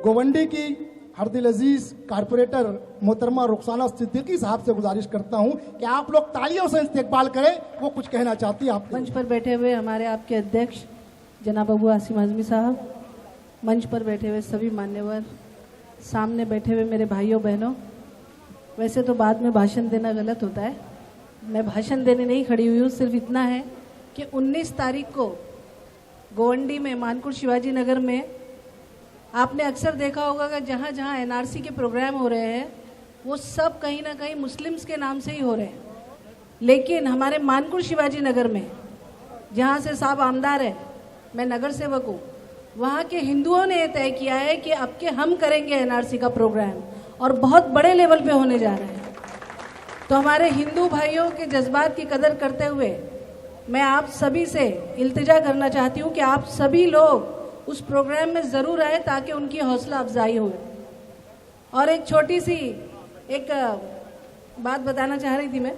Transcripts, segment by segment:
गोवंडी की हरदिल अजीज कारपोरेटर मोहतरमा रुखसाना सिद्दीकी साहब से गुजारिश करता हूं कि आप लोग तालियों से इस्तेकबाल करें, वो कुछ कहना चाहती है। आप मंच पर बैठे हुए हमारे आपके अध्यक्ष जनाब अबू आसिम आजमी साहब, मंच पर बैठे हुए सभी मान्यवर, सामने बैठे हुए मेरे भाइयों बहनों, वैसे तो बाद में भाषण देना गलत होता है, मैं भाषण देने नहीं खड़ी हुई हूँ। सिर्फ इतना है कि 19 तारीख को गोवंडी में मानकुर शिवाजी नगर में आपने अक्सर देखा होगा कि जहाँ जहाँ एनआरसी के प्रोग्राम हो रहे हैं वो सब कहीं ना कहीं मुस्लिम्स के नाम से ही हो रहे हैं, लेकिन हमारे मानकुर शिवाजी नगर में जहाँ से साहब आमदार है, मैं नगर सेवक हूँ, वहाँ के हिंदुओं ने तय किया है कि अब के हम करेंगे एनआरसी का प्रोग्राम और बहुत बड़े लेवल पे होने जा रहा है। तो हमारे हिंदू भाइयों के जज्बात की कदर करते हुए मैं आप सभी से इल्तिजा करना चाहती हूँ कि आप सभी लोग उस प्रोग्राम में ज़रूर आए ताकि उनकी हौसला अफजाई हो। और एक छोटी सी एक बात बताना चाह रही थी मैं,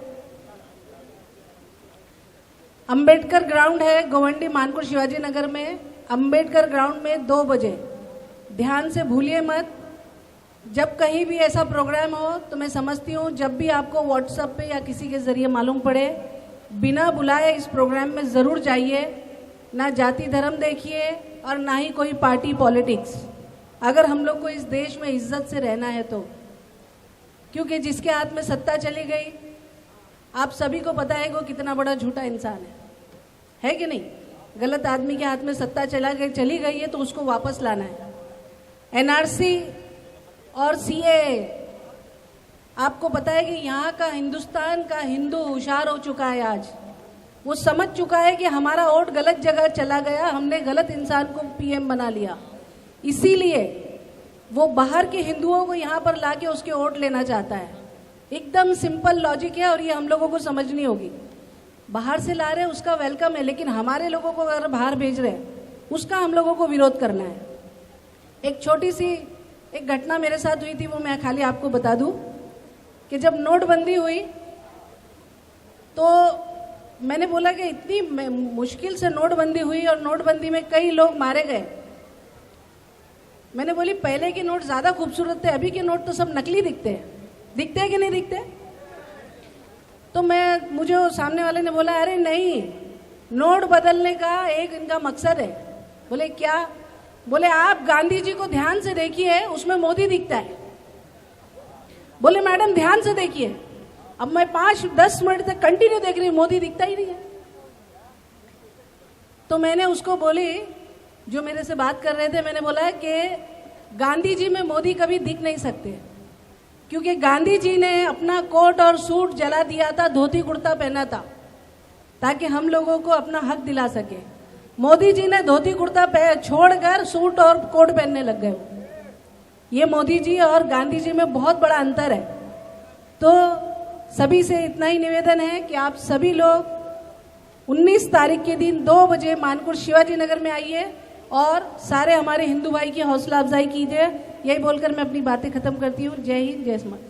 अंबेडकर ग्राउंड है गोवंडी मानकुर शिवाजी नगर में, अंबेडकर ग्राउंड में 2 बजे, ध्यान से भूलिए मत। जब कहीं भी ऐसा प्रोग्राम हो तो मैं समझती हूँ जब भी आपको व्हाट्सएप पे या किसी के ज़रिए मालूम पड़े, बिना बुलाए इस प्रोग्राम में ज़रूर जाइए। ना जाति धर्म देखिए और ना ही कोई पार्टी पॉलिटिक्स, अगर हम लोग को इस देश में इज्जत से रहना है तो, क्योंकि जिसके हाथ में सत्ता चली गई, आप सभी को पता है वो कितना बड़ा झूठा इंसान है कि नहीं। गलत आदमी के हाथ में सत्ता चली गई है तो उसको वापस लाना है। एनआरसी और सीएए, आपको पता है कि यहाँ का हिंदुस्तान का हिंदू होशियार हो चुका है, आज वो समझ चुका है कि हमारा वोट गलत जगह चला गया, हमने गलत इंसान को पीएम बना लिया, इसीलिए वो बाहर के हिंदुओं को यहाँ पर लाके उसके वोट लेना चाहता है। एकदम सिंपल लॉजिक है और ये हम लोगों को समझनी होगी। बाहर से ला रहे हैं उसका वेलकम है, लेकिन हमारे लोगों को अगर बाहर भेज रहे हैं उसका हम लोगों को विरोध करना है। एक छोटी सी एक घटना मेरे साथ हुई थी, वो मैं खाली आपको बता दूं कि जब नोटबंदी हुई तो मैंने बोला कि इतनी मुश्किल से नोटबंदी हुई और नोटबंदी में कई लोग मारे गए। मैंने बोली पहले के नोट ज़्यादा खूबसूरत थे, अभी के नोट तो सब नकली दिखते हैं कि नहीं दिखते। तो मुझे सामने वाले ने बोला अरे नहीं, नोट बदलने का एक इनका मकसद है। बोले क्या? बोले आप गांधी जी को ध्यान से देखिए, उसमें मोदी दिखता है। बोले मैडम ध्यान से देखिए, अब मैं 5-10 मिनट तक कंटिन्यू देख रही हूँ, मोदी दिखता ही नहीं है। तो मैंने उसको बोली, जो मेरे से बात कर रहे थे, मैंने बोला कि गांधी जी में मोदी कभी दिख नहीं सकते, क्योंकि गांधी जी ने अपना कोट और सूट जला दिया था, धोती कुर्ता पहना था ताकि हम लोगों को अपना हक दिला सके। मोदी जी ने धोती कुर्ता छोड़कर सूट और कोट पहनने लग गए। ये मोदी जी और गांधी जी में बहुत बड़ा अंतर है। तो सभी से इतना ही निवेदन है कि आप सभी लोग 19 तारीख के दिन 2 बजे मानकुर शिवाजी नगर में आइए और सारे हमारे हिंदू भाई की हौसला अफजाई कीजिए। यही बोलकर मैं अपनी बातें खत्म करती हूँ। जय हिंद, जय स्मार्ट।